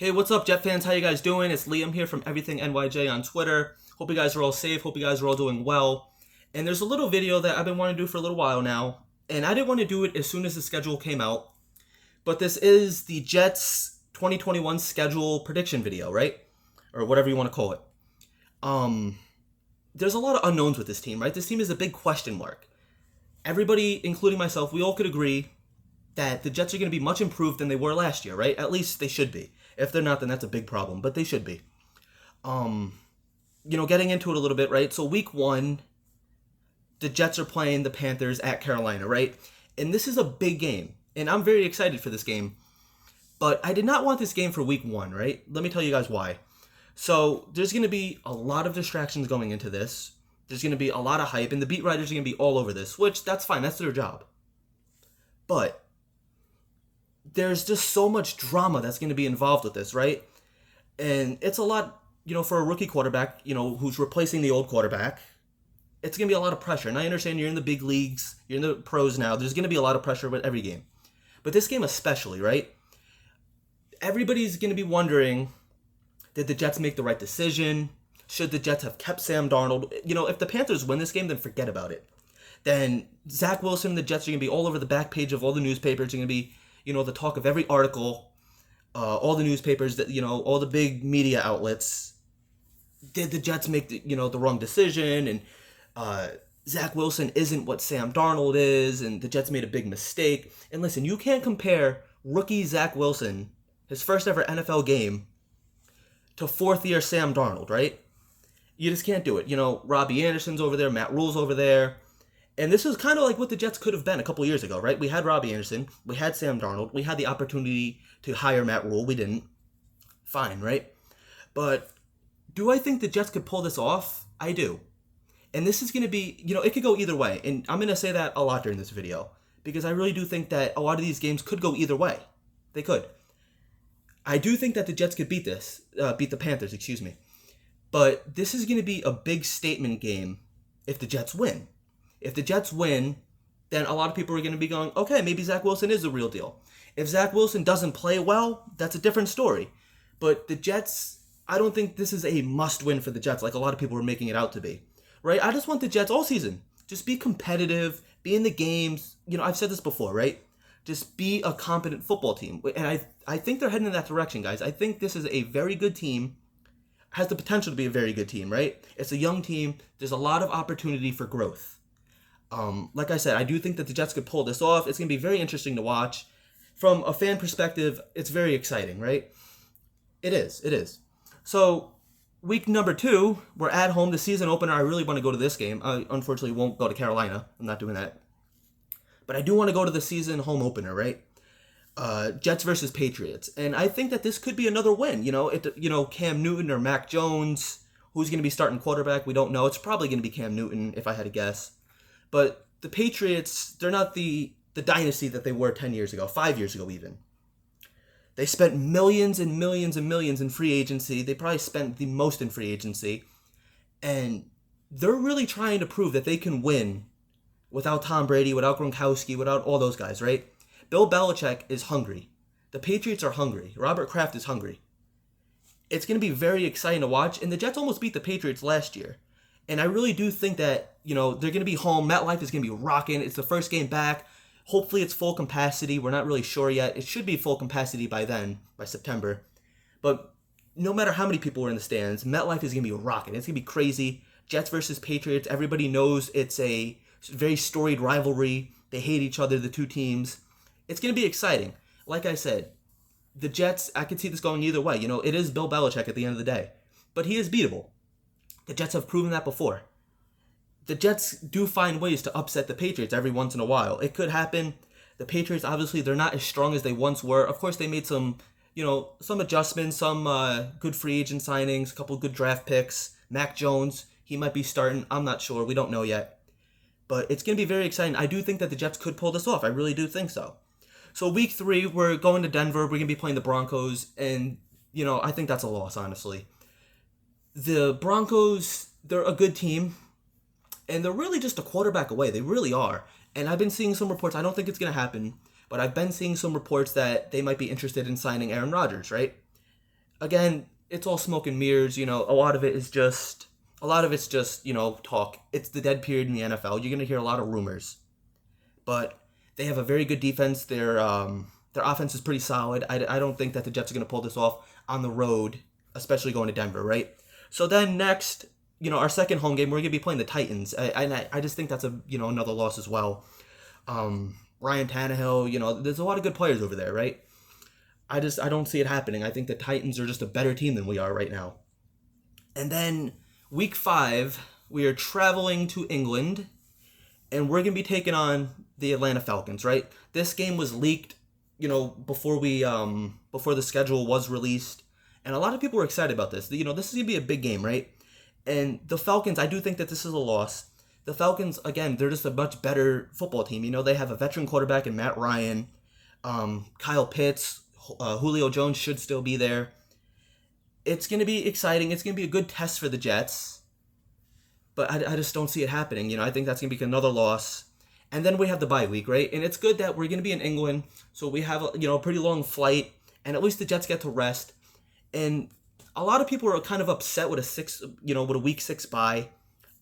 Hey, what's up, Jet fans? How you guys doing? It's Liam here from Everything NYJ on Twitter. Hope you guys are all safe. Hope you guys are all doing well. And there's a little video that I've been wanting to do for a little while now, and I didn't want to do it as soon as the schedule came out. But this is the Jets 2021 schedule prediction video, right? Or whatever you want to call it. There's a lot of unknowns with this team, right? This team is a big question mark. Everybody, including myself, we all could agree that the Jets are going to be much improved than they were last year, right? At least they should be. If they're not, then that's a big problem, but they should be. Getting into it a little bit, right? So week 1, the Jets are playing the Panthers at Carolina, right? And this is a big game, and I'm very excited for this game. But I did not want this game for week 1, right? Let me tell you guys why. So there's going to be a lot of distractions going into this. There's going to be a lot of hype, and the beat writers are going to be all over this, which that's fine. That's their job. But there's just so much drama that's going to be involved with this, right? And it's a lot, for a rookie quarterback, who's replacing the old quarterback. It's going to be a lot of pressure. And I understand you're in the big leagues, you're in the pros now. There's going to be a lot of pressure with every game. But this game especially, right? Everybody's going to be wondering, did the Jets make the right decision? Should the Jets have kept Sam Darnold? If the Panthers win this game, then forget about it. Then Zach Wilson and the Jets are going to be all over the back page of all the newspapers. They're going to be the talk of every article, all the newspapers, that all the big media outlets. Did the Jets make the wrong decision? And Zach Wilson isn't what Sam Darnold is, and the Jets made a big mistake. And listen, you can't compare rookie Zach Wilson, his first ever NFL game, to fourth-year Sam Darnold, right? You just can't do it. Robbie Anderson's over there, Matt Rule's over there. And this is kind of like what the Jets could have been a couple years ago, right? We had Robbie Anderson. We had Sam Darnold. We had the opportunity to hire Matt Rule. We didn't. Fine, right? But do I think the Jets could pull this off? I do. And this is going to be, it could go either way. And I'm going to say that a lot during this video, because I really do think that a lot of these games could go either way. They could. I do think that the Jets could beat the Panthers, But this is going to be a big statement game if the Jets win. If the Jets win, then a lot of people are going to be going, okay, maybe Zach Wilson is the real deal. If Zach Wilson doesn't play well, that's a different story. But the Jets, I don't think this is a must-win for the Jets like a lot of people are making it out to be. Right? I just want the Jets all season. Just be competitive, be in the games. I've said this before, right? Just be a competent football team. And I think they're heading in that direction, guys. I think this is a very good team. Has the potential to be a very good team, right? It's a young team. There's a lot of opportunity for growth. Like I said, I do think that the Jets could pull this off. It's going to be very interesting to watch. From a fan perspective, it's very exciting, right? It is. So, week number 2, we're at home. The season opener, I really want to go to this game. I unfortunately won't go to Carolina. I'm not doing that. But I do want to go to the season home opener, right? Jets versus Patriots. And I think that this could be another win. Cam Newton or Mac Jones. Who's going to be starting quarterback? We don't know. It's probably going to be Cam Newton, if I had to guess. But the Patriots, they're not the dynasty that they were 10 years ago, 5 years ago even. They spent millions and millions and millions in free agency. They probably spent the most in free agency. And they're really trying to prove that they can win without Tom Brady, without Gronkowski, without all those guys, right? Bill Belichick is hungry. The Patriots are hungry. Robert Kraft is hungry. It's going to be very exciting to watch. And the Jets almost beat the Patriots last year. And I really do think that, they're going to be home. MetLife is going to be rocking. It's the first game back. Hopefully it's full capacity. We're not really sure yet. It should be full capacity by then, by September. But no matter how many people are in the stands, MetLife is going to be rocking. It's going to be crazy. Jets versus Patriots. Everybody knows it's a very storied rivalry. They hate each other, the two teams. It's going to be exciting. Like I said, the Jets, I could see this going either way. It is Bill Belichick at the end of the day. But he is beatable. The Jets have proven that before. The Jets do find ways to upset the Patriots every once in a while. It could happen. The Patriots, obviously, they're not as strong as they once were. Of course, they made some adjustments, some good free agent signings, a couple good draft picks. Mac Jones, he might be starting. I'm not sure. We don't know yet. But it's going to be very exciting. I do think that the Jets could pull this off. I really do think so. So week 3, we're going to Denver. We're going to be playing the Broncos. And, I think that's a loss, honestly. The Broncos, they're a good team. And they're really just a quarterback away. They really are. And I've been seeing some reports. I don't think it's going to happen. But I've been seeing some reports that they might be interested in signing Aaron Rodgers, right? again, it's all smoke and mirrors. A lot of it's just talk. It's the dead period in the NFL. You're gonna hear a lot of rumors, but they have a very good defense. Their offense is pretty solid. I don't think that the Jets are gonna pull this off on the road, especially going to Denver, right? So then next, our second home game, we're gonna be playing the Titans. I just think that's another loss as well. Ryan Tannehill, there's a lot of good players over there, right? I don't see it happening. I think the Titans are just a better team than we are right now. And then week 5, we are traveling to England, and we're gonna be taking on the Atlanta Falcons, right? This game was leaked, before the schedule was released, and a lot of people were excited about this. This is gonna be a big game, right? And the Falcons, I do think that this is a loss. The Falcons, again, they're just a much better football team. They have a veteran quarterback in Matt Ryan, Kyle Pitts, Julio Jones should still be there. It's going to be exciting. It's going to be a good test for the Jets. But I just don't see it happening. I think that's going to be another loss. And then we have the bye week, right? And it's good that we're going to be in England. So we have a pretty long flight. And at least the Jets get to rest. And a lot of people are kind of upset with a week 6 bye.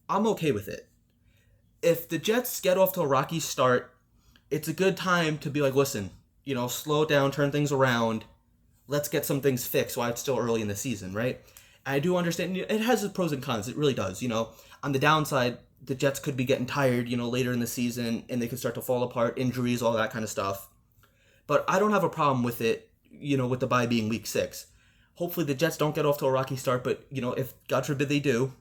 I'm okay with it. If the Jets get off to a rocky start, it's a good time to be like, listen, slow down, turn things around. Let's get some things fixed while it's still early in the season, right? I do understand it has its pros and cons. It really does. On the downside, the Jets could be getting tired, later in the season, and they could start to fall apart, injuries, all that kind of stuff. But I don't have a problem with it, with the bye being week 6. Hopefully the Jets don't get off to a rocky start, but, if God forbid they do,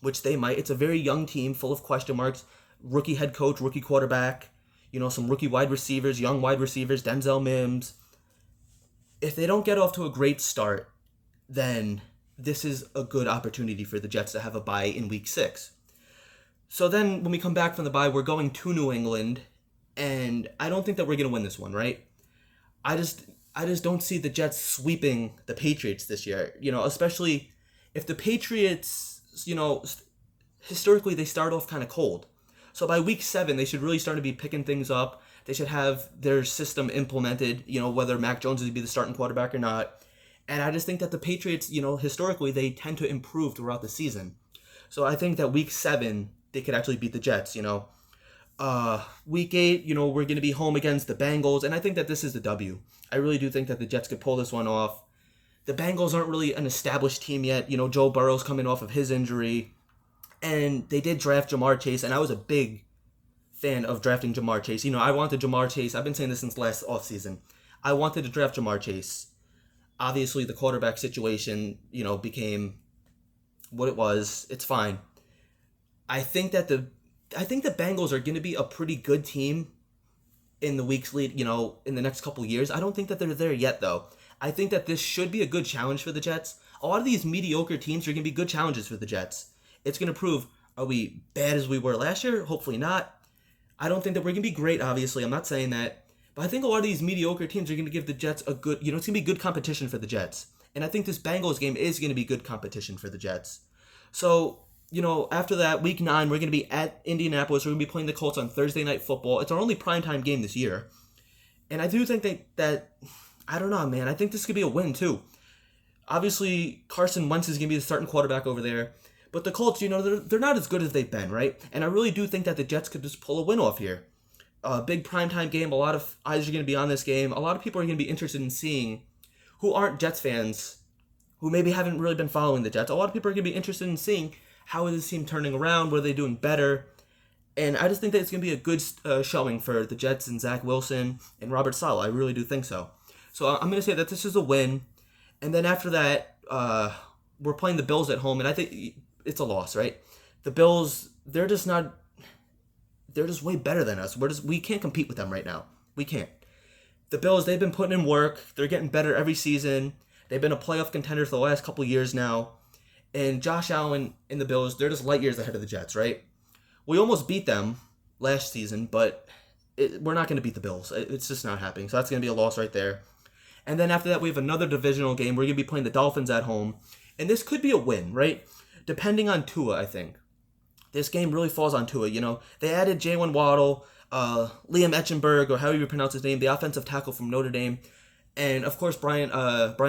which they might, it's a very young team full of question marks, rookie head coach, rookie quarterback, some rookie wide receivers, young wide receivers, Denzel Mims. If they don't get off to a great start, then this is a good opportunity for the Jets to have a bye in week 6. So then when we come back from the bye, we're going to New England, and I don't think that we're going to win this one, right? I just don't see the Jets sweeping the Patriots this year, especially if the Patriots, historically they start off kind of cold. So by week 7, they should really start to be picking things up. They should have their system implemented, whether Mac Jones is to be the starting quarterback or not. And I just think that the Patriots, historically, they tend to improve throughout the season. So I think that week 7, they could actually beat the Jets, Week 8, we're going to be home against the Bengals, and I think that this is the W. I really do think that the Jets could pull this one off. The Bengals aren't really an established team yet. Joe Burrow's coming off of his injury. And they did draft Jamar Chase, and I was a big fan of drafting Jamar Chase. I wanted Jamar Chase. I've been saying this since last offseason. I wanted to draft Jamar Chase. Obviously, the quarterback situation, became what it was. It's fine. I think the Bengals are going to be a pretty good team in the weeks lead, in the next couple years. I don't think that they're there yet, though. I think that this should be a good challenge for the Jets. A lot of these mediocre teams are going to be good challenges for the Jets. It's going to prove, are we bad as we were last year? Hopefully not. I don't think that we're going to be great, obviously. I'm not saying that. But I think a lot of these mediocre teams are going to give the Jets a good, it's going to be good competition for the Jets. And I think this Bengals game is going to be good competition for the Jets. So, after that, week 9, we're going to be at Indianapolis. We're going to be playing the Colts on Thursday Night Football. It's our only primetime game this year. And I do think that I don't know, man. I think this could be a win, too. Obviously, Carson Wentz is going to be the starting quarterback over there. But the Colts, they're not as good as they've been, right? And I really do think that the Jets could just pull a win off here. A big primetime game. A lot of eyes are going to be on this game. A lot of people are going to be interested in seeing who aren't Jets fans, who maybe haven't really been following the Jets. A lot of people are going to be interested in seeing how is this team turning around, what are they doing better. And I just think that it's going to be a good showing for the Jets and Zach Wilson and Robert Saleh. I really do think so. So I'm going to say that this is a win. And then after that, we're playing the Bills at home, and I think it's a loss, right? The Bills, they're just way better than us. We can't compete with them right now. We can't. The Bills, they've been putting in work. They're getting better every season. They've been a playoff contender for the last couple of years now. And Josh Allen and the Bills, they're just light years ahead of the Jets, right? We almost beat them last season, but we're not going to beat the Bills. It's just not happening. So that's going to be a loss right there. And then after that, we have another divisional game. We're going to be playing the Dolphins at home. And this could be a win, right? Depending on Tua, I think. This game really falls on Tua, They added Jalen Waddle, Liam Etchenberg, or however you pronounce his name, the offensive tackle from Notre Dame. And, of course, Brian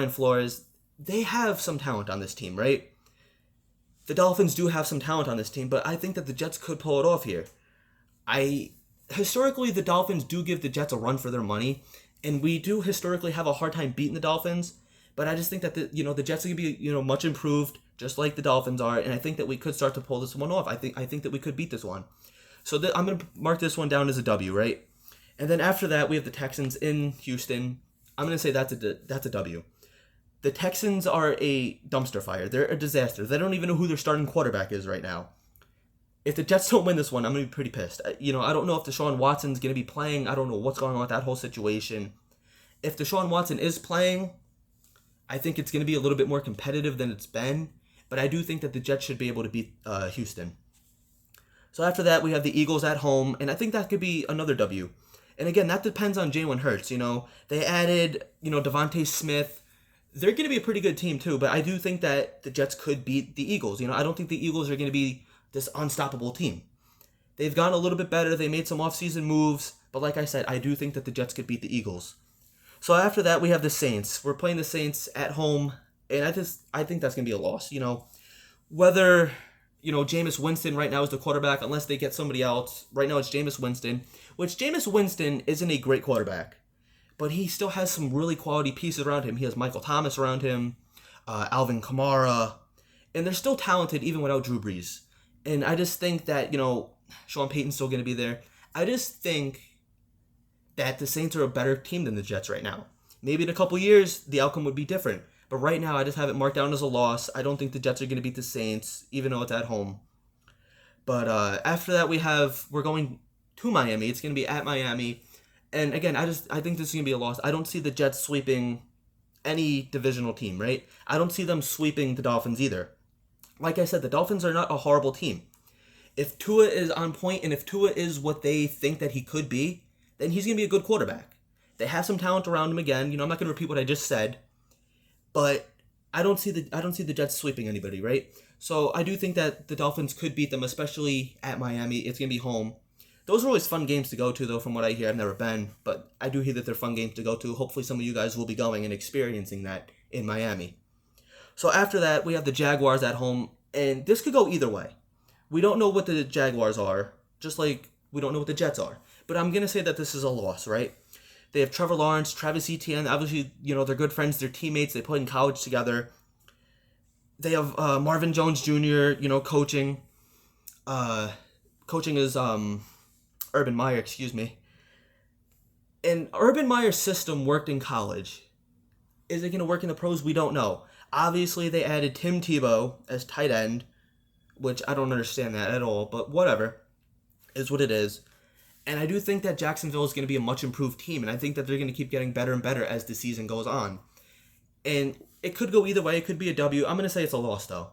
Flores. they have some talent on this team, right? The Dolphins do have some talent on this team, but I think that the Jets could pull it off here. Historically, the Dolphins do give the Jets a run for their money, and we do historically have a hard time beating the Dolphins. But I just think that the Jets are gonna be much improved, just like the Dolphins are, and I think that we could start to pull this one off. I think that we could beat this one. So I'm gonna mark this one down as a W, right? And then after that, we have the Texans in Houston. I'm gonna say that's a W. The Texans are a dumpster fire. They're a disaster. They don't even know who their starting quarterback is right now. If the Jets don't win this one, I'm going to be pretty pissed. I don't know if Deshaun Watson's going to be playing. I don't know what's going on with that whole situation. If Deshaun Watson is playing, I think it's going to be a little bit more competitive than it's been. But I do think that the Jets should be able to beat Houston. So after that, we have the Eagles at home, and I think that could be another W. And again, that depends on Jalen Hurts. They added, Devontae Smith. They're going to be a pretty good team too, but I do think that the Jets could beat the Eagles. I don't think the Eagles are going to be this unstoppable team. They've gone a little bit better. They made some offseason moves, but like I said, I do think that the Jets could beat the Eagles. So after that, we have the Saints. We're playing the Saints at home, and I think that's going to be a loss. Whether Jameis Winston right now is the quarterback, unless they get somebody else. Right now it's Jameis Winston, which Jameis Winston isn't a great quarterback. But he still has some really quality pieces around him. He has Michael Thomas around him, Alvin Kamara, and they're still talented even without Drew Brees. And I just think that, Sean Payton's still going to be there. I just think that the Saints are a better team than the Jets right now. Maybe in a couple years, the outcome would be different. But right now, I just have it marked down as a loss. I don't think the Jets are going to beat the Saints, even though it's at home. But after that, we're going to Miami. It's going to be at Miami. And again, I think this is going to be a loss. I don't see the Jets sweeping any divisional team, right? I don't see them sweeping the Dolphins either. Like I said, the Dolphins are not a horrible team. If Tua is on point and if Tua is what they think that he could be, then he's going to be a good quarterback. They have some talent around him again. I'm not going to repeat what I just said, but I don't see the Jets sweeping anybody, right? So I do think that the Dolphins could beat them, especially at Miami. It's going to be home. Those are always fun games to go to, though, from what I hear. I've never been, but I do hear that they're fun games to go to. Hopefully some of you guys will be going and experiencing that in Miami. So after that, we have the Jaguars at home, and this could go either way. We don't know what the Jaguars are, just like we don't know what the Jets are. But I'm going to say that this is a loss, right? They have Trevor Lawrence, Travis Etienne. Obviously, they're good friends. They're teammates. They played in college together. They have Marvin Jones Jr., coaching. Coaching is Urban Meyer, excuse me. And Urban Meyer's system worked in college. Is it going to work in the pros? We don't know. Obviously, they added Tim Tebow as tight end, which I don't understand that at all, but whatever. Is what it is. And I do think that Jacksonville is going to be a much improved team, and I think that they're going to keep getting better and better as the season goes on. And it could go either way. It could be a W. I'm going to say it's a loss, though.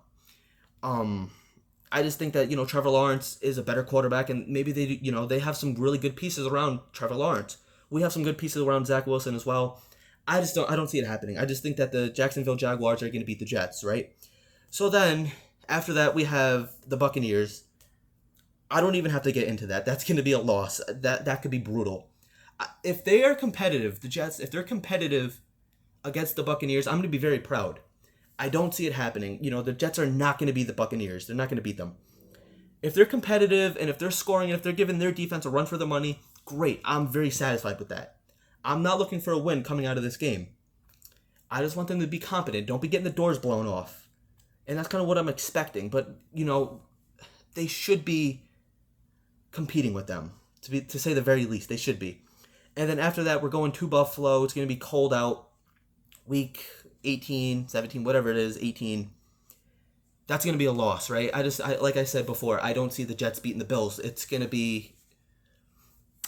I just think that, Trevor Lawrence is a better quarterback, and maybe they have some really good pieces around Trevor Lawrence. We have some good pieces around Zach Wilson as well. I don't see it happening. I just think that the Jacksonville Jaguars are going to beat the Jets, right? So then, after that, we have the Buccaneers. I don't even have to get into that. That's going to be a loss. That could be brutal. If they are competitive, the Jets, if they're competitive against the Buccaneers, I'm going to be very proud. I don't see it happening. The Jets are not going to beat the Buccaneers. They're not going to beat them. If they're competitive and if they're scoring and if they're giving their defense a run for their money, great. I'm very satisfied with that. I'm not looking for a win coming out of this game. I just want them to be competent. Don't be getting the doors blown off. And that's kind of what I'm expecting. But, they should be competing with them, to say the very least. They should be. And then after that, we're going to Buffalo. It's going to be cold out. Week 18, 17, whatever it is, 18. That's going to be a loss, right? Like I said before, I don't see the Jets beating the Bills. It should be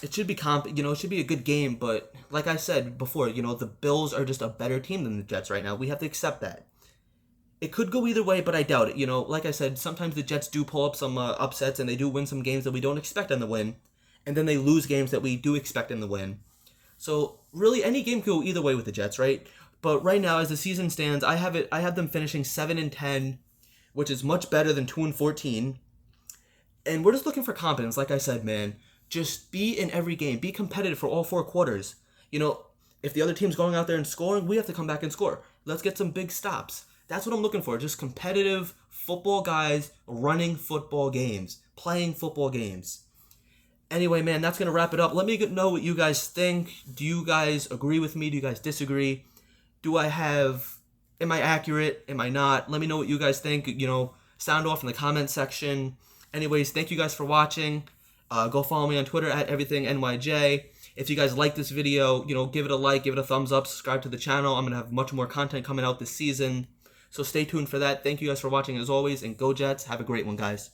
it should be a good game, but like I said before, the Bills are just a better team than the Jets right now. We have to accept that. It could go either way, but I doubt it. Like I said, sometimes the Jets do pull up some upsets, and they do win some games that we don't expect them to win, and then they lose games that we do expect them to win. So really, any game could go either way with the Jets, right? But right now, as the season stands, I have them finishing 7-10, which is much better than 2-14. And we're just looking for competence, like I said, man. Just be in every game. Be competitive for all 4 quarters. If the other team's going out there and scoring, we have to come back and score. Let's get some big stops. That's what I'm looking for. Just competitive football guys running football games, playing football games. Anyway, man, that's going to wrap it up. Let me know what you guys think. Do you guys agree with me? Do you guys disagree? Am I accurate? Am I not? Let me know what you guys think. Sound off in the comment section. Anyways, thank you guys for watching. Go follow me on Twitter at everythingnyj. If you guys like this video, give it a like, give it a thumbs up, subscribe to the channel. I'm going to have much more content coming out this season. So stay tuned for that. Thank you guys for watching as always, and go Jets. Have a great one, guys.